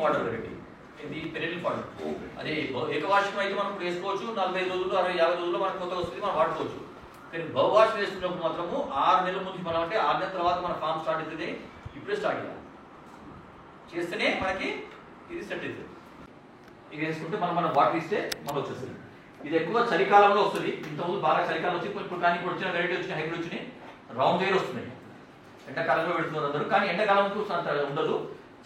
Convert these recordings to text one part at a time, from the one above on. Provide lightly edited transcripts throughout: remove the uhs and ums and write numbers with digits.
Fodder variety, ఇది పెరెనిల్ fodder. అదే ఏకవార్షికం అయితే మనం ఇప్పుడు వేసుకోవచ్చు, 45 రోజులు 60-50 రోజుల్లో మనకు కొత్తగా వస్తుంది, మనం వాడుకోవచ్చు. కానీ బహువార్షికం వేసుకున్నప్పుడు మాత్రము 6 నెలల ముందు మనం అంటే 6 నెలల తర్వాత మన ఫామ్ స్టార్ట్ అవుతుంది, ఇప్పుడే స్టార్ట్ చేయాలి, చేస్తేనే మనకి ఇది సెట్ అవుతుంది. ఇక వేసుకుంటే మనం వాటర్ ఇస్తే మనం వచ్చేస్తుంది. ఇది ఎక్కువ చలికాలంలో వస్తుంది, ఇంతకుముందు బాగా చలికాలం వచ్చి ఇప్పుడు కానీ ఇప్పుడు వచ్చిన వెరైటీ వచ్చిన హైబ్రిడ్ వచ్చినాయి రౌండ్ వేర్ వస్తున్నాయి. ఎండాకాలంలో పెడుతున్నారు అందరూ, కానీ ఎండాకాలంకు అంత ఉండదు,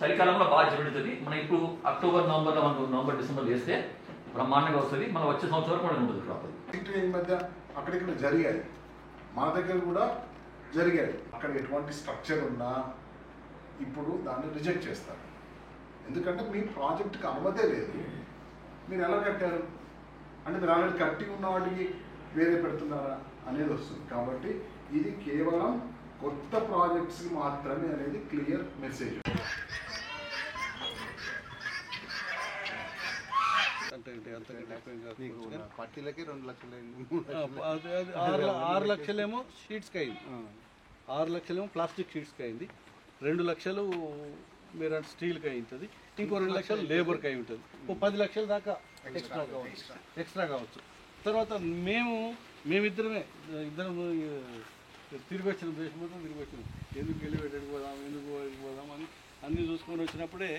చలికాలంలో బాగా పెడుతుంది. మనం ఇప్పుడు అక్టోబర్ నవంబర్లో మనం నవంబర్ డిసెంబర్ వేస్తే బ్రహ్మాండంగా వస్తుంది. మనం వచ్చే సంవత్సరం వరకు కూడా ఉండదు ప్రాపర్. ఈ మధ్య అక్కడిక్కడ జరిగాయి, మా దగ్గర కూడా జరిగాయి. అక్కడ ఎటువంటి స్ట్రక్చర్ ఉన్నా ఇప్పుడు దాన్ని రిజెక్ట్ చేస్తారు, ఎందుకంటే మీ ప్రాజెక్ట్కి అనుమతే లేదు. మీరు ఎలా కట్టారు అంటే మీరు ఆల్రెడీ కట్టి ఉన్న వాటికి వేరే పెడుతున్నారా అనేది వస్తుంది. కాబట్టి ఇది కేవలం కొత్త ప్రాజెక్ట్స్కి మాత్రమే అనేది క్లియర్ మెసేజ్. పట్టీలకి 2 లక్షలు 6 లక్షలేమో షీట్స్కి అయింది, 6 లక్షలేమో ప్లాస్టిక్ షీట్స్కి అయింది, 2 లక్షలు మీరు అంటే స్టీల్కి అవుతుంది, ఇంకో 2 లక్షలు లేబర్కి అయి ఉంటుంది, 10 లక్షల దాకా ఎక్స్ట్రా కావచ్చు. తర్వాత మేమిద్దరమే తిరిగి వచ్చినాం, దేశం మొత్తం తిరిగి వచ్చినాం, ఎందుకు ఎలివేటెడ్ పోదాం, ఎందుకు పోదాం అని అన్నీ చూసుకొని వచ్చినప్పుడే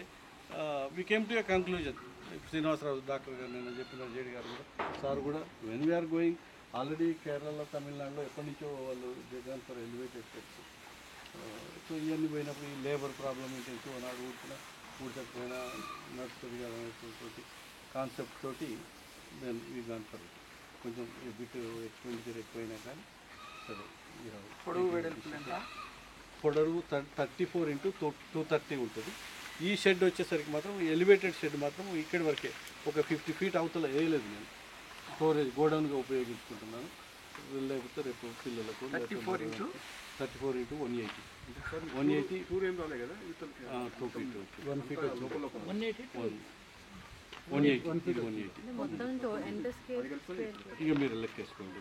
we came to a conclusion. Srinivasarao doctor గారు నేను చెప్పిన జేడి గారు కూడా సార్ కూడా వెన్ వీఆర్ గోయింగ్ ఆల్రెడీ కేరళలో తమిళనాడులో ఎప్పటి నుంచో వాళ్ళు Jagan for elevated steps. So ఇవన్నీ పోయినప్పుడు ఈ లేబర్ ప్రాబ్లం ఏంటంటే నాడు ఊడ్చకపోయినా నడుస్తుంది కదా తోటి కాన్సెప్ట్ తోటి నేను ఈ దాంట్లో కొంచెం బిట్ ఎక్స్పెండిచర్ ఎక్కువైనా కానీ సరే. పొడవు 34 x 230 ఉంటుంది. ఈ షెడ్ వచ్చేసరికి మాత్రం ఎలివేటెడ్ షెడ్ మాత్రం ఇక్కడి వరకే ఒక 50 feet అవతల వేయలేదు, నేను స్టోరేజ్ గోడౌన్గా ఉపయోగించుకుంటున్నాను. లేకపోతే రేపు పిల్లలకు 34 x 180 180 2 feet 1 feet ఇక మీరు లెక్కేసుకోండి.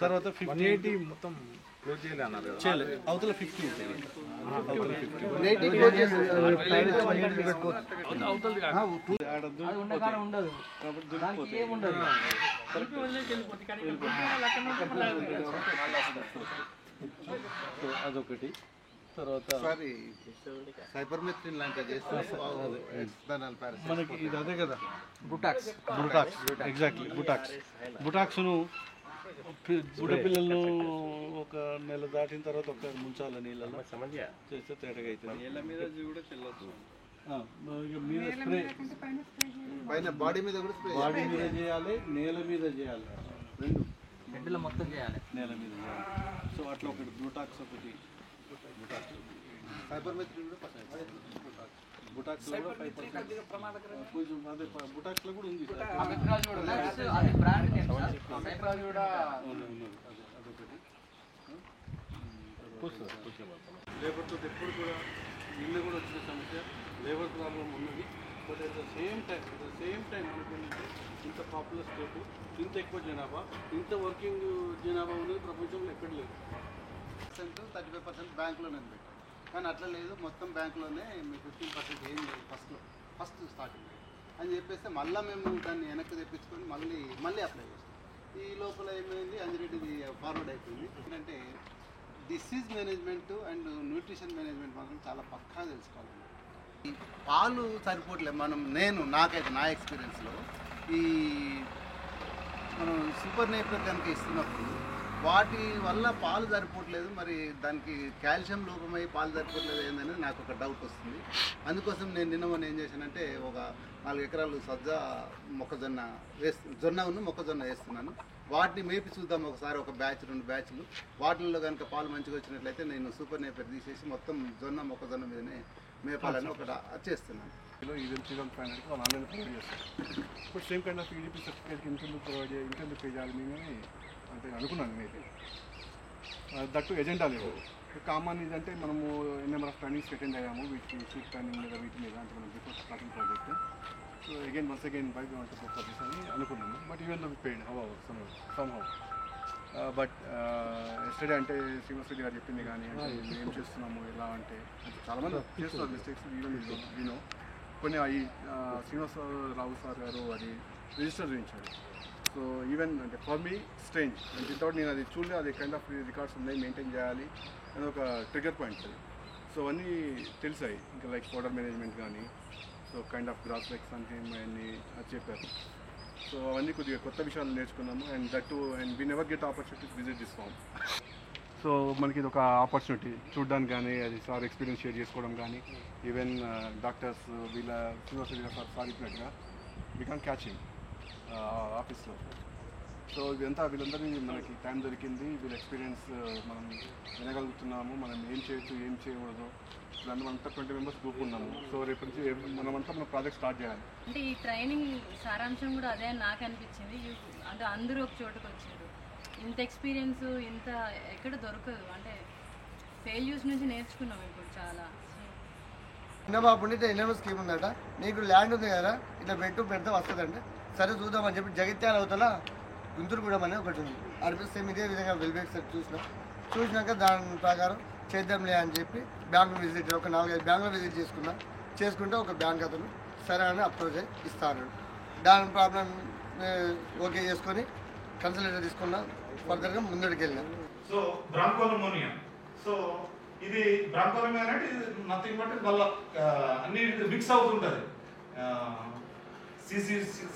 తర్వాత 180 మొత్తం చేయలేదు, అవతల 50 ఉంటుంది. అదొకటి. తర్వాత సైపర్మెథ్రిన్ లాంటివి చేస్తే మనకి ఇది అదే కదా బుటాక్స్ ఎగ్జాక్ట్లీ బుటాక్స్ను బుడపిల్లలను ఒక నెల దాటిన తర్వాత ఒక ముంచాల నీళ్ళలో చేస్తే తేటగా అవుతుంది. మీద స్ప్రే పైన బాడీ మీద కూడా బాడీ మీద చేయాలి, నేల మీద చేయాలి, రెండు మొత్తం చేయాలి, నేల మీద చేయాలి. సో అట్లా ఒకటి బుటాక్స్, ఒకటి సైపర్మెథ్రిన్ కూడా బుటాక్స్ కొంచెం అదే బుటాక్స్లో కూడా ఉంది సార్. లేబర్తో ఎప్పుడు కూడా నిన్న కూడా వచ్చిన సమస్య లేబర్ ప్రాబ్లం ఉన్నది. But at the same time అనుకుంటే ఇంత పాపులర్ స్టేట్, ఇంత ఎక్కువ జనాభా, ఇంత వర్కింగ్ జనాభా ఉన్నది ప్రపంచంలో ఎక్కడ లేదు. 35% బ్యాంకులోనే ఉంది, కానీ అట్లా లేదు, మొత్తం బ్యాంకులోనే 15% ఏం లేదు ఫస్ట్ స్టార్టింగ్ అని చెప్పేస్తే మళ్ళీ మేము దాన్ని వెనక్కి తెప్పించుకొని మళ్ళీ అప్లై చేస్తాం. ఈ లోపల ఏమైంది, అంజిరెడ్డిది ఫార్వర్డ్ అయిపోయింది. ఏంటంటే disease management and nutrition management మాత్రం చాలా పక్కా తెలుసుకోవాలి. ఈ పాలు సరిపోవట్లేదు. నాకైతే నా ఎక్స్పీరియన్స్లో ఈ మనం సూపర్ నేపర్ కనుక ఇస్తున్నప్పుడు వాటి వల్ల పాలు సరిపోవట్లేదు, మరి దానికి కాల్షియం లోపమై పాలు సరిపోవట్లేదు ఏందనేది నాకు ఒక డౌట్ వస్తుంది. అందుకోసం నేను నిన్న ఏం చేశానంటే ఒక 4 ఎకరాలు సజ్జ మొక్కజొన్న మొక్కజొన్న వేస్తున్నాను. వాటిని మేపి చూద్దాం ఒకసారి, ఒక బ్యాచ్ 2 బ్యాచ్లు. వాటిల్లో కనుక పాలు మంచిగా వచ్చినట్లయితే నేను సూపర్ నేపర్ తీసేసి మొత్తం మొక్కజొన్న మీదనే మేపాలని ఒకటి చేస్తున్నాను. వాళ్ళు ఆన్లైన్ ప్రొవైడ్ చేస్తారు. ఇప్పుడు సేమ్ కైండ్ ఆఫ్ ఈడీపీ సర్టిఫికేట్కి ఇంకెందుకు పే చేయాలి మేమే అంటే అనుకున్నాను నేనైతే. దట్టు ఎజెండా లేదు. కామన్ ఇదంటే మనము నెంబర్ ఆఫ్ ట్రైనింగ్స్ అటెండ్ అయ్యాము, వీటికి షీట్ ట్రైనింగ్ మీద వీటి మీద అంటే మనం before starting project. So once again by we want to go for this అని అనుకున్నాము. But even though we paid somehow. But yesterday అంటే శ్రీనివాస్ రెడ్డి గారు చెప్పింది కానీ అంటే ఏం చేస్తున్నాము ఎలా అంటే చాలామంది చేస్తున్నారు మిస్టేక్స్, ఈవెన్ వినో. కొన్ని శ్రీనివాసరావు సార్ గారు అది రిజిస్టర్ చేయించారు. సో ఈవెన్ అంటే ఫర్ మీ స్ట్రేంజ్ వితౌట్ నేను అది చూడలే, అది కైండ్ ఆఫ్ రికార్డ్స్ ఉన్నాయి, మెయింటైన్ చేయాలి అని ఒక ట్రిగర్ పాయింట్ అది. సో అన్నీ తెలిసాయి, ఇంకా లైక్ ఫోల్డర్ మేనేజ్మెంట్ కానీ, so kind of grass likes అంటే అవన్నీ అది చెప్పారు. సో అవన్నీ కొద్దిగా కొత్త విషయాలు నేర్చుకున్నాము. And that too and we never get opportunity to visit this farm. So మనకి ఇది ఒక ఆపర్చునిటీ చూడడానికి కానీ, అది సార్ ఎక్స్పీరియన్స్ షేర్ చేసుకోవడం కానీ, ఈవెన్ డాక్టర్స్ వీళ్ళ శ్రీనివాస సార్ ఇచ్చినట్టుగా వీ కాన్ క్యాచ్ హిమ్ ఆఫీస్లో. సో ఇదంతా వీళ్ళందరినీ మనకి టైం దొరికింది, వీళ్ళ ఎక్స్పీరియన్స్ మనం వినగలుగుతున్నాము, మనం ఏం చేయొచ్చు ఏం చేయకూడదు. ఇలాంటి మనమంతా 20 మెంబర్స్ గ్రూప్ ఉన్నాము. సో రేపు నుంచి మనమంతా మన ప్రాజెక్ట్ స్టార్ట్ చేయాలి. అంటే ఈ ట్రైనింగ్ సారాంశం కూడా అదే అని నాకు అనిపించింది. అంటే అందరూ ఒక చోటుకు వచ్చారు, ఇంత ఎక్స్పీరియన్స్ ఇంత ఎక్కడ దొరకదు. అంటే ఫెయిల్యూర్స్ నుంచి నేర్చుకున్నాం ఇప్పుడు చాలా. చిన్నబాబు ఉంటే ఎన్నో స్కీమ్ ఉందట, నీకు ల్యాండ్ ఉంది కదా ఇట్లా పెడితే వస్తుందంటే సరే చూద్దామని చెప్పి జగిత్యాల అవతల గుంటూరుగూడెం అనే ఒకటి ఉంది, అనిపిస్తే ఇదే విధంగా వెల్బేక్ సార్ చూసినాక దాని ప్రకారం చేద్దాంలే అని చెప్పి బ్యాంకు విజిట్ ఒక 4-5 బ్యాంకులు విజిట్ చేసుకుంటే ఒక బ్యాంక్ అతను సరే అని అప్రోచ్ అయ్యి ఇస్తాను. దాని ప్రాబ్లం ఓకే చేసుకొని కన్సల్టేషన్ తీసుకున్నా, ఫర్దర్గా ముందడికి వెళ్ళాం. సో బ్రాంకోలమోనియా, సో ఇది బ్రాంకోలమోనియా అంటే నథింగ్ బట్ వల్ల అన్ని మిక్స్ అవుతుంటుంది.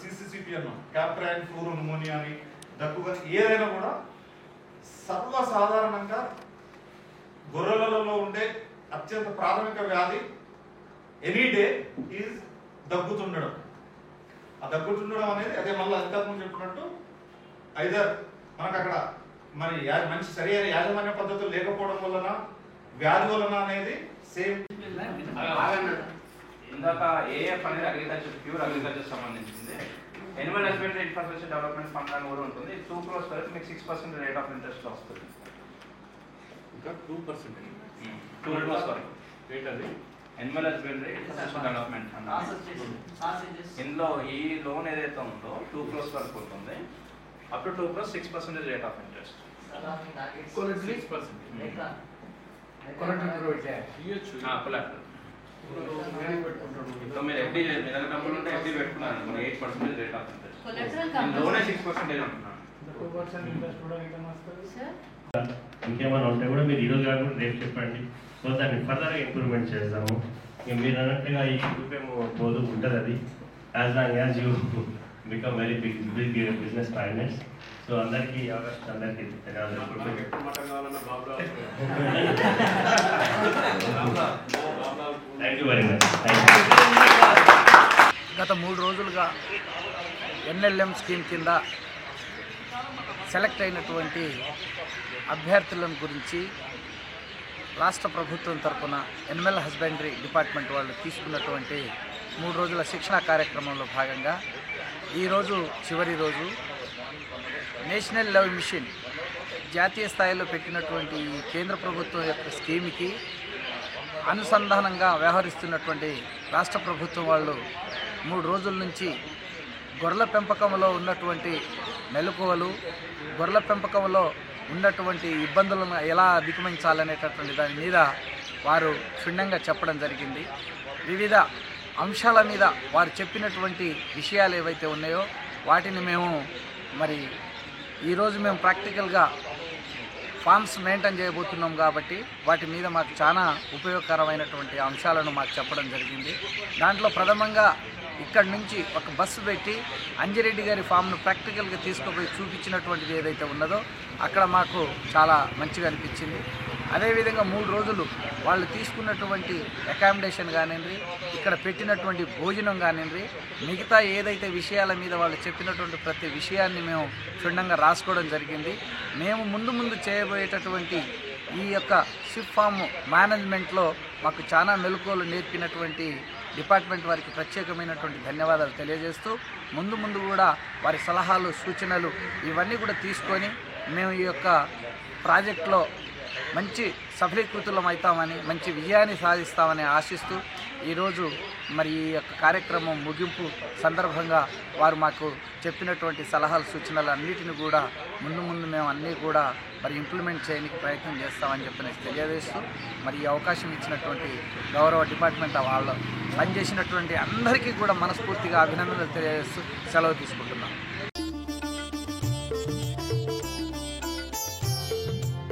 సిసిసిపి అన్నాం, క్యాప్రైన్ ఫ్లూరోనమోనియా అని, దగ్గు కానీ ఏదైనా కూడా సర్వసాధారణంగా గొర్రెలలో ఉండే అత్యంత ప్రాథమిక వ్యాధి ఎనీ డే ఈజ్ దగ్గుతుండడం. ఆ దగ్గుతుండడం అనేది అదే మళ్ళీ అంతకుముందు చెప్పినట్టు ఐదర్ మనకు అక్కడ మరి మంచి సరైన యాజమాన్య పద్ధతులు లేకపోవడం వలన, వ్యాధి వలన అనేది సేమ్. ఇందాక ఏఎఫ్ అనేది అగ్రికల్చర్, ప్యూర్ అగ్రికల్చర్ సంబంధించింది. Animal husbandry infrastructure development fund అని కూడా ఉంటుంది. 2 crores వరకు మీకు 6% రేట్ ఆఫ్ ఇంట్రెస్ట్ వస్తుంది. ఇంకా 2% 2 crores వరకు రేట్ అది Animal husbandry infrastructure development fund. ఇందులో ఈ లోన్ ఏదైతే ఉందో 2 crores వరకు ఉంటుంది. Up to 2 crores 6% rate of interest. Collateral ఇప్పుడు మీరు ఎఫ్డీ మీ దగ్గర డబ్బులు ఉంటే ఎఫ్డీ పెట్టుకున్నారు 8% రేట్ ఆఫ్ ఇంట్రెస్ట్. లోనే 6% అంటున్నాను. ఇంకేమైనా ఉంటే కూడా మీరు ఈరోజు కాకుండా రేపు చెప్పండి. సో దాన్ని ఫర్దర్గా ఇంప్రూవ్మెంట్ చేస్తాము. మీరు అన్నట్టుగా ఈ గ్రూప్ ఏమో పోదు ఉంటుంది అది, as long as you become very big business partners. So అందరికీ అవకాశం అందరికీ థ్యాంక్ యూ వెరీ మచ్. గత 3 రోజులుగా ఎన్ఎల్ఎం స్కీమ్ కింద సెలెక్ట్ అయినటువంటి అభ్యర్థులను గురించి రాష్ట్ర ప్రభుత్వం తరఫున ఎనిమల్ హస్బెండరీ డిపార్ట్మెంట్ వాళ్ళు తీసుకున్నటువంటి 3 రోజుల శిక్షణా కార్యక్రమంలో భాగంగా ఈరోజు చివరి రోజు నేషనల్ లెవెల్ మిషన్ జాతీయ స్థాయిలో పెట్టినటువంటి ఈ కేంద్ర ప్రభుత్వం యొక్క స్కీమ్కి అనుసంధానంగా వ్యవహరిస్తున్నటువంటి రాష్ట్ర ప్రభుత్వం వాళ్ళు 3 రోజుల నుంచి గొర్రెల పెంపకంలో ఉన్నటువంటి మెలకువలు, గొర్రెల పెంపకంలో ఉన్నటువంటి ఇబ్బందులను ఎలా అధిగమించాలనేటటువంటి దాని మీద వారు క్షుణ్ణంగా చెప్పడం జరిగింది. వివిధ అంశాల మీద వారు చెప్పినటువంటి విషయాలు ఏవైతే ఉన్నాయో వాటిని మేము మరి ఈరోజు మేము ప్రాక్టికల్గా ఫార్మ్స్ మెయింటైన్ చేయబోతున్నాం కాబట్టి వాటి మీద మాకు చాలా ఉపయోగకరమైనటువంటి అంశాలను మాకు చెప్పడం జరిగింది. దాంట్లో ప్రథమంగా ఇక్కడి నుంచి ఒక బస్సు పెట్టి అంజిరెడ్డి గారి ఫామ్ను ప్రాక్టికల్గా తీసుకుపోయి చూపించినటువంటిది ఏదైతే ఉన్నదో అక్కడ మాకు చాలా మంచిగా అనిపించింది. అదేవిధంగా 3 రోజులు వాళ్ళు తీసుకున్నటువంటి అకామిడేషన్ కానివ్వండి, ఇక్కడ పెట్టినటువంటి భోజనం కానివ్వండి, మిగతా ఏదైతే విషయాల మీద వాళ్ళు చెప్పినటువంటి ప్రతి విషయాన్ని మేము క్షుణ్ణంగా రాసుకోవడం జరిగింది. మేము ముందు చేయబోయేటటువంటి ఈ యొక్క షిప్ ఫామ్ మేనేజ్మెంట్లో మాకు చాలా మెలకువలు నేర్పినటువంటి డిపార్ట్మెంట్ వారికి ప్రత్యేకమైనటువంటి ధన్యవాదాలు తెలియజేస్తూ ముందు కూడా వారి సలహాలు, సూచనలు ఇవన్నీ కూడా తీసుకొని మేము ఈ యొక్క ప్రాజెక్టులో మంచి సఫలీకృతులం అవుతామని, మంచి విజయాన్ని సాధిస్తామని ఆశిస్తూ ఈరోజు మరి ఈ యొక్క కార్యక్రమం ముగింపు సందర్భంగా వారు మాకు చెప్పినటువంటి సలహాలు, సూచనలు అన్నిటిని కూడా ముందు మేము అన్నీ కూడా మరి ఇంప్లిమెంట్ చేయడానికి ప్రయత్నం చేస్తామని చెప్పి తెలియజేస్తూ మరి ఈ అవకాశం ఇచ్చినటువంటి గౌరవ డిపార్ట్మెంట్ వాళ్ళు పనిచేసినటువంటి అందరికీ కూడా మనస్ఫూర్తిగా అభినందనలు తెలియజేస్తూ సెలవు తీసుకుంటున్నాను.